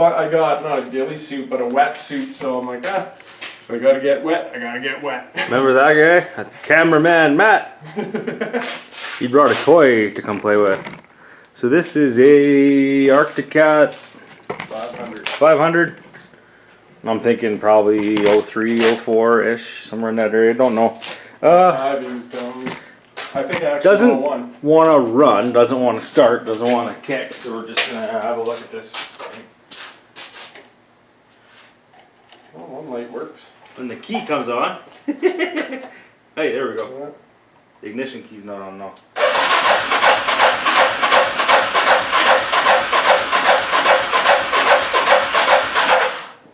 I got not a ghillie suit, but a wetsuit. So I'm like, if I gotta get wet, I gotta get wet. Remember that guy? That's cameraman Matt. He brought a toy to come play with. So this is a Arctic Cat 500. I'm thinking probably 03, 04-ish, somewhere in that area. Don't know. I've used them. I think I actually doesn't one. want to run, doesn't want to start, doesn't want to kick. So we're just gonna have a look at this thing. Well, one light works. When the key comes on. Hey, there we go. Yeah. The ignition key's not on now.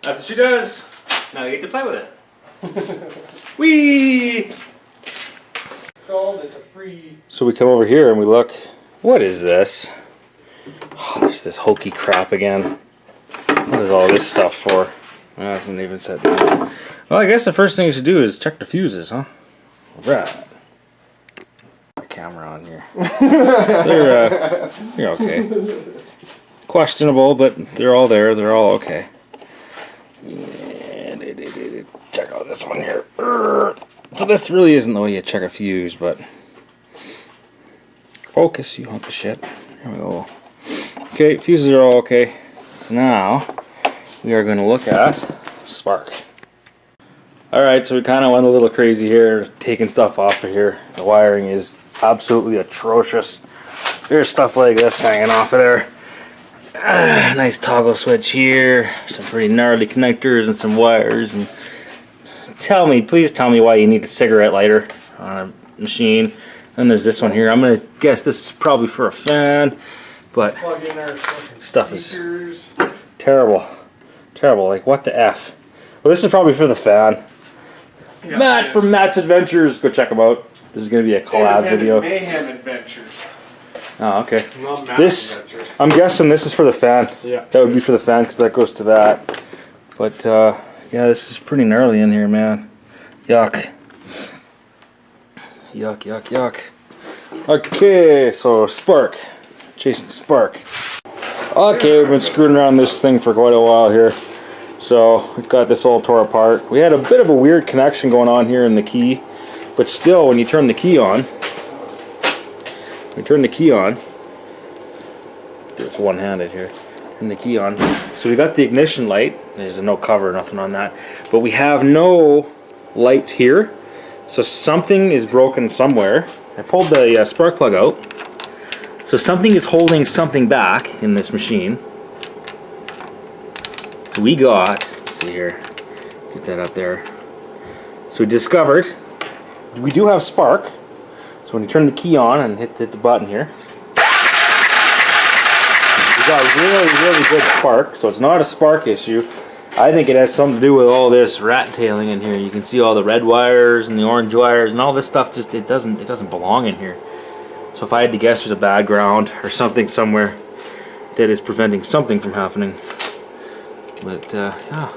That's what she does. Now you get to play with it. Whee! It's a free. So we come over here and we look. What is this? Oh, there's this hokey crap again. What is all this stuff for? Oh, it hasn't even said that. Well, I guess the first thing you should do is check the fuses, huh? Right. Camera on here. They're okay. Questionable, but they're all there. They're all okay. And check out this one here. So this really isn't the way you check a fuse, but focus, you hunk of shit. There we go. Okay, fuses are all okay. So now we are going to look at spark. Alright, so we kind of went a little crazy here, taking stuff off of here. The wiring is absolutely atrocious. There's stuff like this hanging off of there. Nice toggle switch here. Some pretty gnarly connectors and some wires. And please tell me why you need a cigarette lighter on a machine. And there's this one here. I'm gonna guess this is probably for a fan, but Plug in our stuff speakers. is terrible. Terrible. Like, what the F? Well, this is probably for the fan. Yeah, Matt from Matt's Adventures. Go check him out. This is going to be a collab video. Mayham Adventures. Oh, okay. Not Matt's This, Adventures. I'm guessing this is for the fan. Yeah. That would be for the fan because that goes to that. But, yeah, this is pretty gnarly in here, man. Yuck. Yuck, yuck, yuck. Okay, so spark. Chasing spark. Okay, we've been screwing around this thing for quite a while here. So, we've got this all tore apart. We had a bit of a weird connection going on here in the key. But still, when you turn the key on, it's one-handed here, turn the key on. So we got the ignition light. There's no cover, nothing on that. But we have no lights here. So something is broken somewhere. I pulled the spark plug out. So something is holding something back in this machine. So we got, let's see here, get that up there. So we discovered we do have spark. So when you turn the key on and hit the button here, we got really good spark. So it's not a spark issue. I think it has something to do with all this rat tailing in here. You can see all the red wires and the orange wires and all this stuff. Just it doesn't belong in here. So if I had to guess, there's a bad ground or something somewhere that is preventing something from happening. But yeah.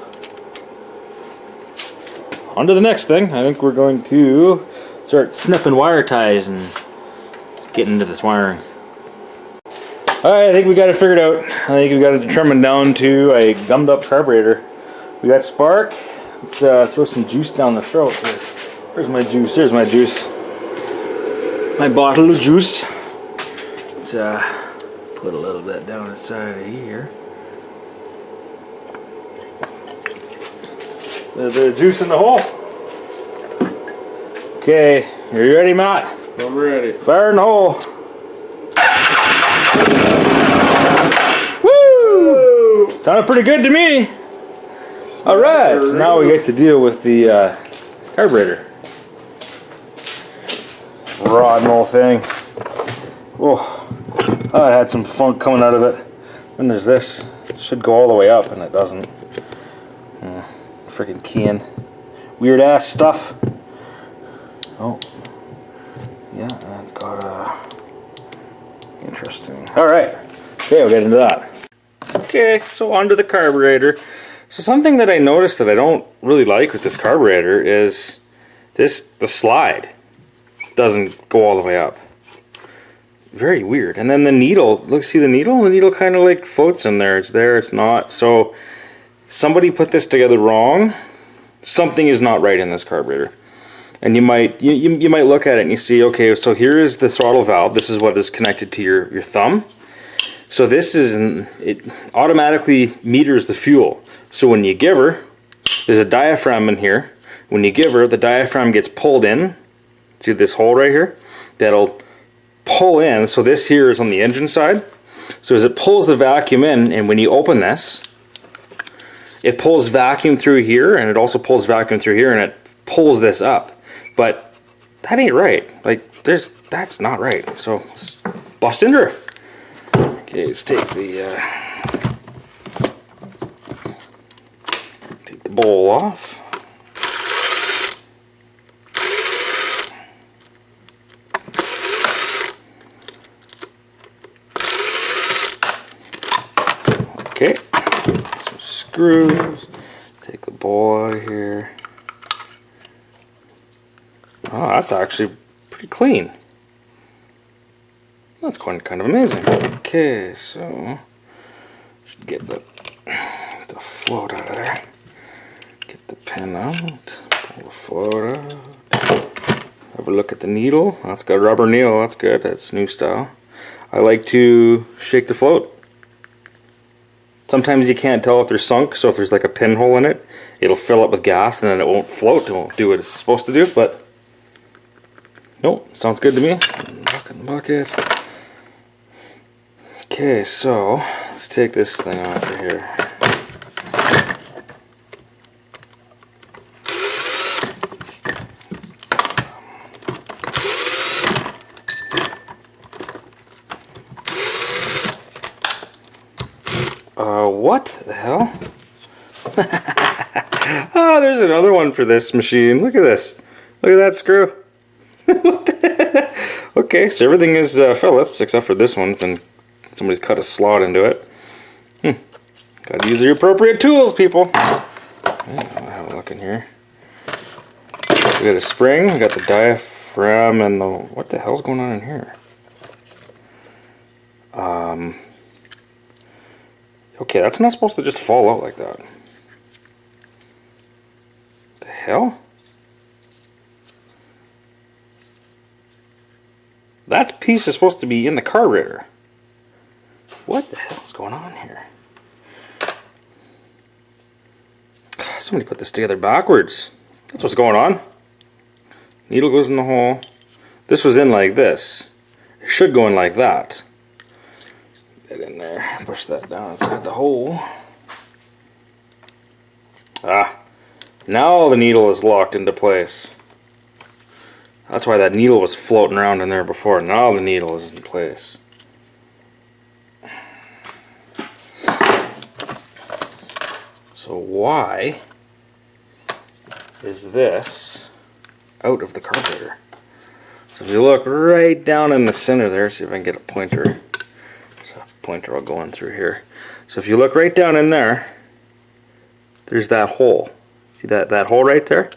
On to the next thing. I think we're going to start snipping wire ties and getting into this wiring. Alright, I think we got it figured out. I think we got it determined down to a gummed up carburetor. We got spark. Let's throw some juice down the throat. Where's my juice? There's my juice. My bottle of juice. Let's put a little bit down inside of here. The juice in the hole. Okay, are you ready, Matt? I'm ready. Fire in the hole. Woo! Sounded pretty good to me. Alright, so now we get to deal with the carburetor. Rotten old thing. Oh, it had some funk coming out of it. Then there's this. It should go all the way up, and it doesn't. Freaking keying. Weird ass stuff. Oh. Yeah, it's got interesting. Alright. Okay, we'll get into that. Okay, so on to the carburetor. So something that I noticed that I don't really like with this carburetor is the slide doesn't go all the way up. very weird. And then the needle, look, see the needle? The needle kind of like floats in there. It's there, it's not. So somebody put this together wrong. Something is not right in this carburetor. And you might look at it and you see, okay, so here is the throttle valve. This is what is connected to your thumb. So this is, it automatically meters the fuel. So when you give her, there's a diaphragm in here. When you give her, the diaphragm gets pulled in. See this hole right here? That'll pull in. So this here is on the engine side. So as it pulls the vacuum in, and when you open this, it pulls vacuum through here, and it also pulls vacuum through here, and it pulls this up. But that ain't right. Like, that's not right. So let's bust into her. Okay, let's take the bowl off. Okay, some screws. Take the bowl out of here. Oh, that's actually pretty clean. That's quite kind of amazing. Okay, so should get the float out of there. Get the pin out. Pull the float out. Have a look at the needle. Oh, it's got a rubber needle. That's good. That's new style. I like to shake the float. Sometimes you can't tell if they're sunk, so if there's like a pinhole in it, it'll fill up with gas and then it won't float. It won't do what it's supposed to do, but nope, sounds good to me. Back in the bucket. Okay, so let's take this thing off of here. What the hell? Oh, there's another one for this machine. Look at this. Look at that screw. Okay, so everything is Phillips except for this one, and somebody's cut a slot into it. Gotta use the appropriate tools, people. I'll have a look in here. We got a spring, we got the diaphragm, and the... what the hell's going on in here? Okay, that's not supposed to just fall out like that. The hell? That piece is supposed to be in the carburetor. What the hell's going on here? Somebody put this together backwards. That's what's going on. Needle goes in the hole. This was in like this. It should go in like that. Get in there. Push that down inside the hole. Ah. Now the needle is locked into place. That's why that needle was floating around in there before. Now the needle is in place. So why is this out of the carburetor? So if you look right down in the center there, see if I can get a pointer. There's a pointer I'll go in through here. So if you look right down in there, there's that hole. See that hole right there?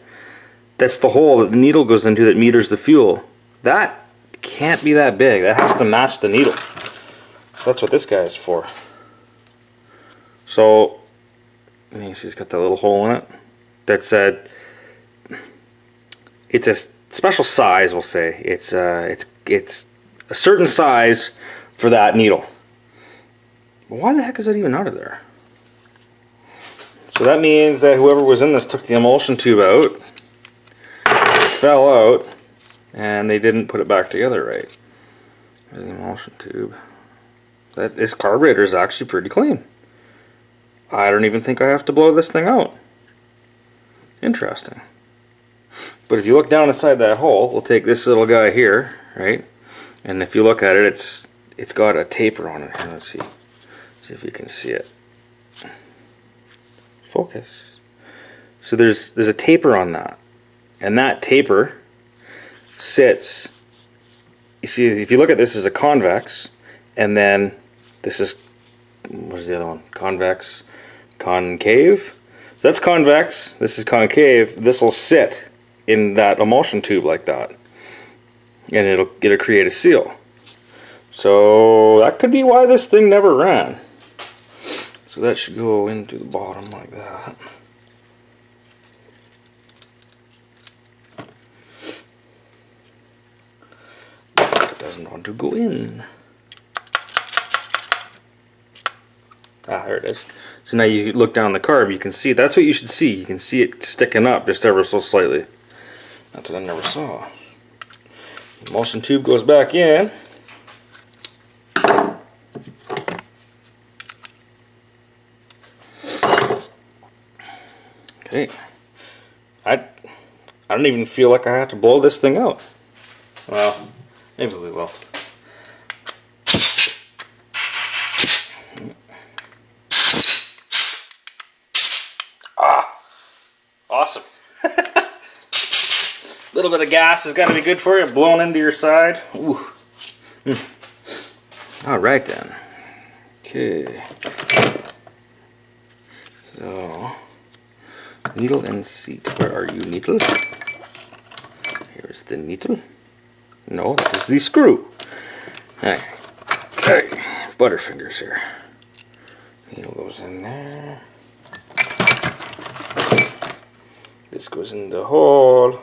That's the hole that the needle goes into that meters the fuel. That can't be that big. That has to match the needle. So that's what this guy is for. So, you see, it's got that little hole in it. That said, it's a special size. We'll say it's a certain size for that needle. But why the heck is that even out of there? So that means that whoever was in this took the emulsion tube out, fell out, and they didn't put it back together right. There's the emulsion tube. This carburetor is actually pretty clean. I don't even think I have to blow this thing out. Interesting. But if you look down inside that hole, we'll take this little guy here, right? And if you look at it, it's got a taper on it. Let's see if you can see it. Focus. So there's a taper on that, and that taper sits. You see, if you look at this as a convex, and then this is, what is the other one? Convex, concave. So that's convex. This is concave. This will sit in that emulsion tube like that, and it'll create a seal. So that could be why this thing never ran. So that should go into the bottom like that. It doesn't want to go in. Ah, there it is. So now you look down the carb, you can see, that's what you should see. You can see it sticking up just ever so slightly. That's what I never saw. The emulsion tube goes back in. Okay. I don't even feel like I have to blow this thing out. Well, maybe we will. Awesome. A little bit of gas has got to be good for you, blown into your side. Ooh. All right then. Okay. So, needle and seat. Where are you, needle? Here's the needle. No, this is the screw. Alright. Alright. Butterfingers here. Needle goes in there. This goes in the hole.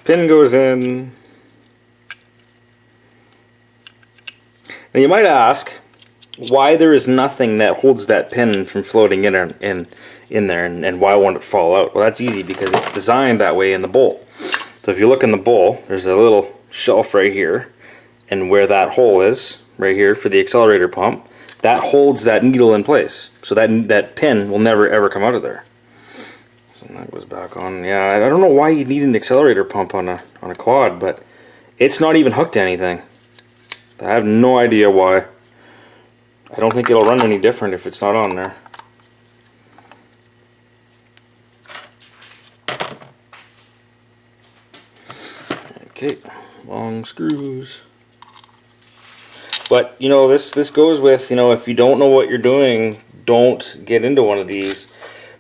Pin goes in. Now you might ask why there is nothing that holds that pin from floating in there, and why won't it fall out? Well, that's easy because it's designed that way in the bowl. So if you look in the bowl, there's a little shelf right here, and where that hole is, right here for the accelerator pump, that holds that needle in place. So that pin will never ever come out of there. So that goes back on. Yeah, I don't know why you need an accelerator pump on a quad, but it's not even hooked to anything. I have no idea why. I don't think it'll run any different if it's not on there. Okay, long screws. But, you know, this goes with, you know, if you don't know what you're doing, don't get into one of these,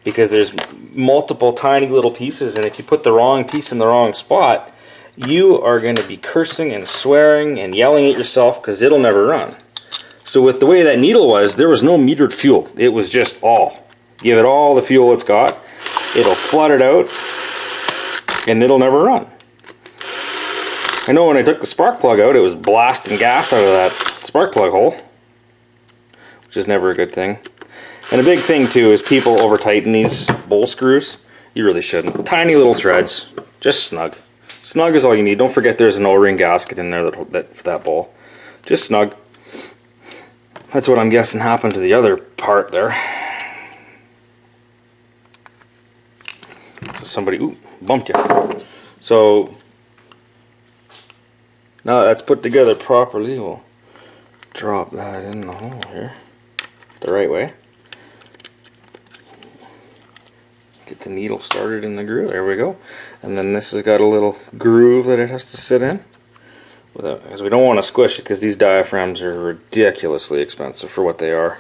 because there's multiple tiny little pieces, and if you put the wrong piece in the wrong spot, you are going to be cursing and swearing and yelling at yourself because it'll never run. So with the way that needle was, there was no metered fuel. It was just all. Give it all the fuel it's got, it'll flood it out, and it'll never run. I know when I took the spark plug out, it was blasting gas out of that spark plug hole, which is never a good thing. And a big thing too is people over tighten these bowl screws. You really shouldn't. Tiny little threads, just snug. Snug is all you need. Don't forget there's an O-ring gasket in there for that bowl. Just snug. That's what I'm guessing happened to the other part there. So somebody bumped you. So now that that's put together properly, we'll drop that in the hole here the right way. Get the needle started in the groove. There we go. And then this has got a little groove that it has to sit in, because we don't want to squish it, because these diaphragms are ridiculously expensive for what they are.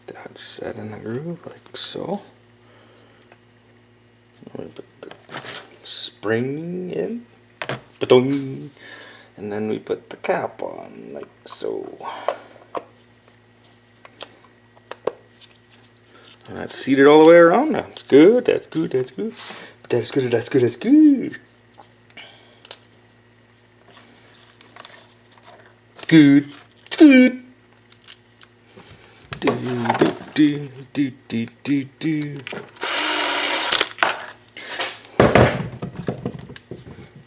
That's set in the groove like so. We put the spring in, and then we put the cap on like so. And that's seated all the way around now. That's good, that's good, that's good. That's good, that's good, that's good. Good, it's good. Do.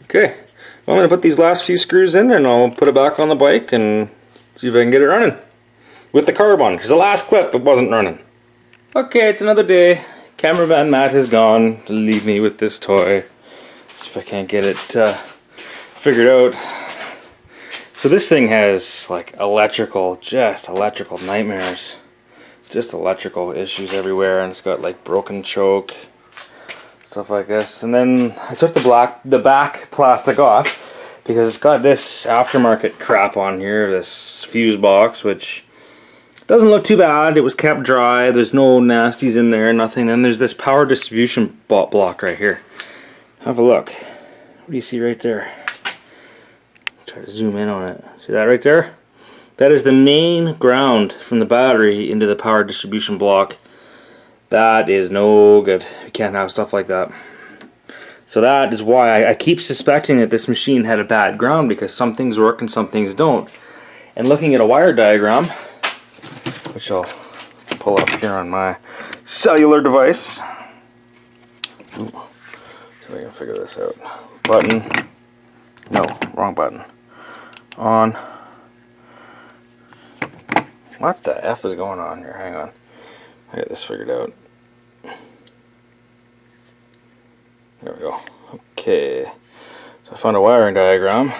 Okay, well, I'm going to put these last few screws in and I'll put it back on the bike and see if I can get it running with the carb on, because the last clip it wasn't running. Okay, it's another day. Cameraman Matt has gone to leave me with this toy. See if I can't get it figured out. So this thing has like just electrical nightmares. Just electrical issues everywhere, and it's got like broken choke, stuff like this. And then I took the back plastic off because it's got this aftermarket crap on here, this fuse box, which Doesn't look too bad. It was kept dry. There's no nasties in there, nothing. And there's this power distribution block right here. Have a look. What do you see right there? Try to zoom in on it. See that right there? That is the main ground from the battery into the power distribution block. That is no good. You can't have stuff like that. So that is why I keep suspecting that this machine had a bad ground, because some things work and some things don't. And looking at a wire diagram, which I'll pull up here on my cellular device. Ooh, so I can figure this out. Button. No, wrong button. On. What the F is going on here? Hang on. I got this figured out. There we go. Okay. So I found a wiring diagram.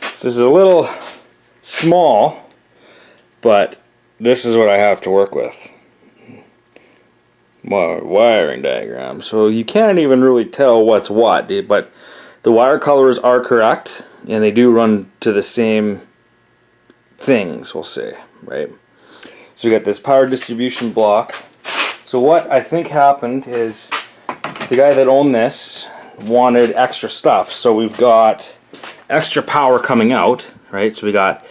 This is a little small, but this is what I have to work with. Wiring diagram. So you can't even really tell what's what, but the wire colors are correct, and they do run to the same things, we'll say, right? So we got this power distribution block. So what I think happened is the guy that owned this wanted extra stuff. So we've got extra power coming out, right? So we got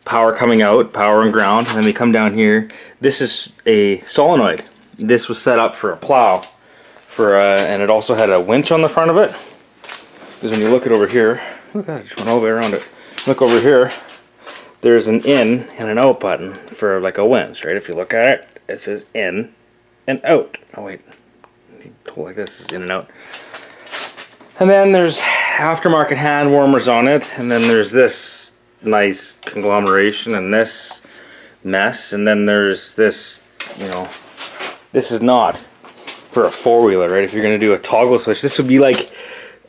power coming out, power and ground, and then we come down here. This is a solenoid. This was set up for a plow, and it also had a winch on the front of it. Because when you look it over here, oh god, I just went all the way around it. Look over here, there's an in and an out button for like a winch, right? If you look at it, it says in and out. Oh wait, hold like this, is in and out. And then there's aftermarket hand warmers on it, and then there's this nice conglomeration and this mess, and then there's this, you know, this is not for a four-wheeler, right? If you're going to do a toggle switch, this would be like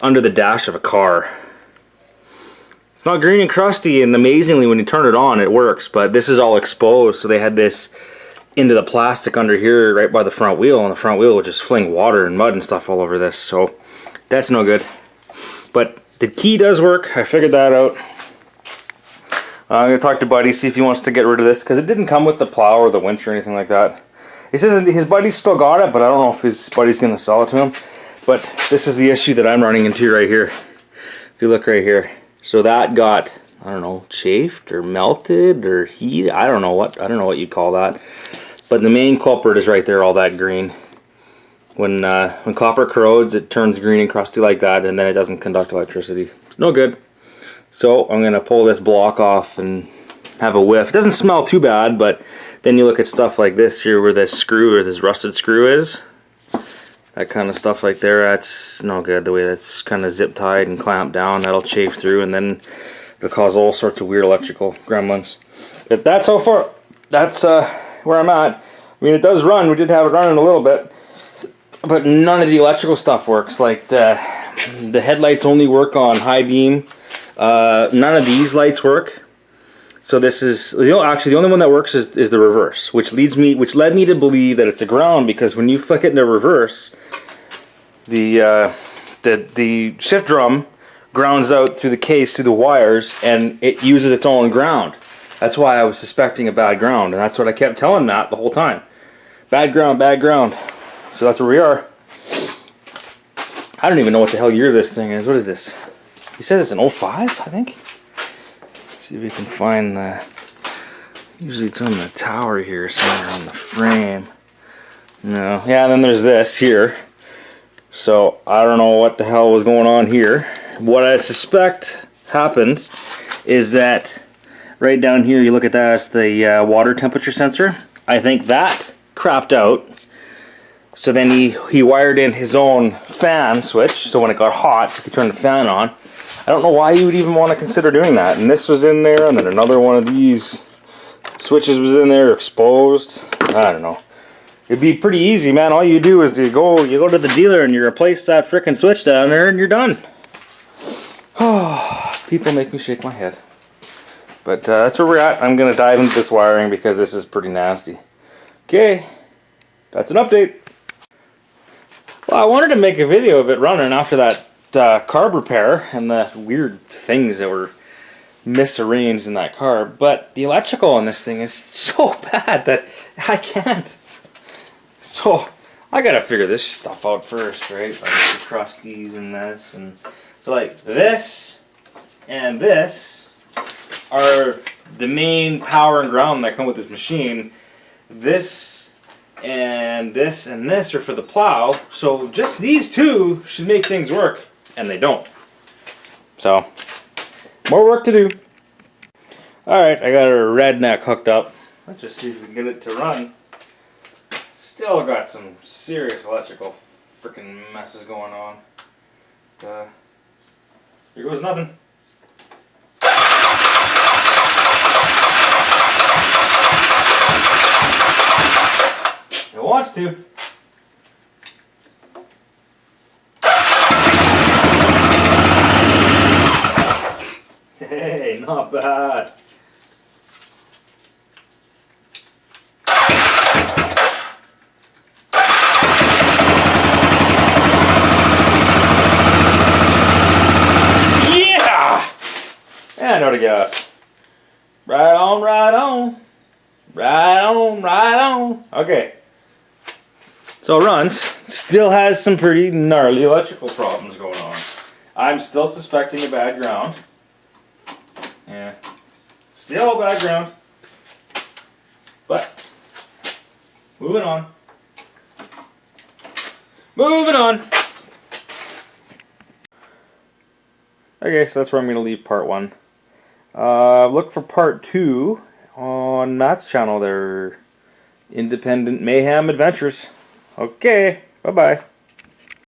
under the dash of a car. It's not green and crusty, and amazingly when you turn it on it works, but this is all exposed, so they had this into the plastic under here right by the front wheel, and the front wheel would just fling water and mud and stuff all over this, so that's no good. But the key does work. I figured that out. I'm going to talk to Buddy, see if he wants to get rid of this, because it didn't come with the plow or the winch or anything like that. He says his buddy's still got it, but I don't know if his buddy's going to sell it to him. But this is the issue that I'm running into right here. If you look right here. So that got, I don't know, chafed or melted or heated. I don't know what you'd call that. But the main culprit is right there, all that green. When copper corrodes, it turns green and crusty like that, and then it doesn't conduct electricity. It's no good. So I'm going to pull this block off and have a whiff. It doesn't smell too bad, but then you look at stuff like this here where this screw or this rusted screw is. That kind of stuff right there, that's no good. The way that's kind of zip tied and clamped down, that'll chafe through, and then it'll cause all sorts of weird electrical gremlins. But that's so far, that's where I'm at. I mean, it does run. We did have it running a little bit, but none of the electrical stuff works. Like the headlights only work on high beam. None of these lights work. So this is actually the only one that works is the reverse, which led me to believe that it's a ground, because when you flick it into reverse, the shift drum grounds out through the case through the wires, and it uses its own ground. That's why I was suspecting a bad ground, and that's what I kept telling Matt the whole time. Bad ground, bad ground. So that's where we are. I don't even know what the hell year this thing is. What is this? He said it's an 05, I think. Let's see if we can find the... Usually it's on the tower here, somewhere on the frame. No. Yeah, and then there's this here. So I don't know what the hell was going on here. What I suspect happened is that right down here, you look at that as the water temperature sensor. I think that crapped out. So then he wired in his own fan switch, so when it got hot, he could turn the fan on. I don't know why you would even want to consider doing that. And this was in there, and then another one of these switches was in there, exposed. I don't know. It'd be pretty easy, man. All you do is you go to the dealer and you replace that frickin' switch down there, and you're done. Oh, people make me shake my head. But that's where we're at. I'm gonna dive into this wiring because this is pretty nasty. Okay, that's an update. Well, I wanted to make a video of it running after that carb repair and the weird things that were misarranged in that car, but the electrical on this thing is so bad that I can't. So I gotta figure this stuff out first, right? Like the crusties and this, and so like this and this are the main power and ground that come with this machine. This and this and this are for the plow. So just these two should make things work, and they don't. So more work to do. Alright, I got a redneck hooked up. Let's just see if we can get it to run. Still got some serious electrical freaking messes going on. Here goes nothing. It wants to. Hey, not bad. Yeah! And out of gas. Right on, right on. Right on, right on. Okay. So it runs. Still has some pretty gnarly electrical problems going on. I'm still suspecting a bad ground. Yeah. Still a bad ground. But moving on. Moving on. Okay, so that's where I'm going to leave part 1. Look for part 2 on Matt's channel there. Independent Mayham Adventures. Okay, bye-bye.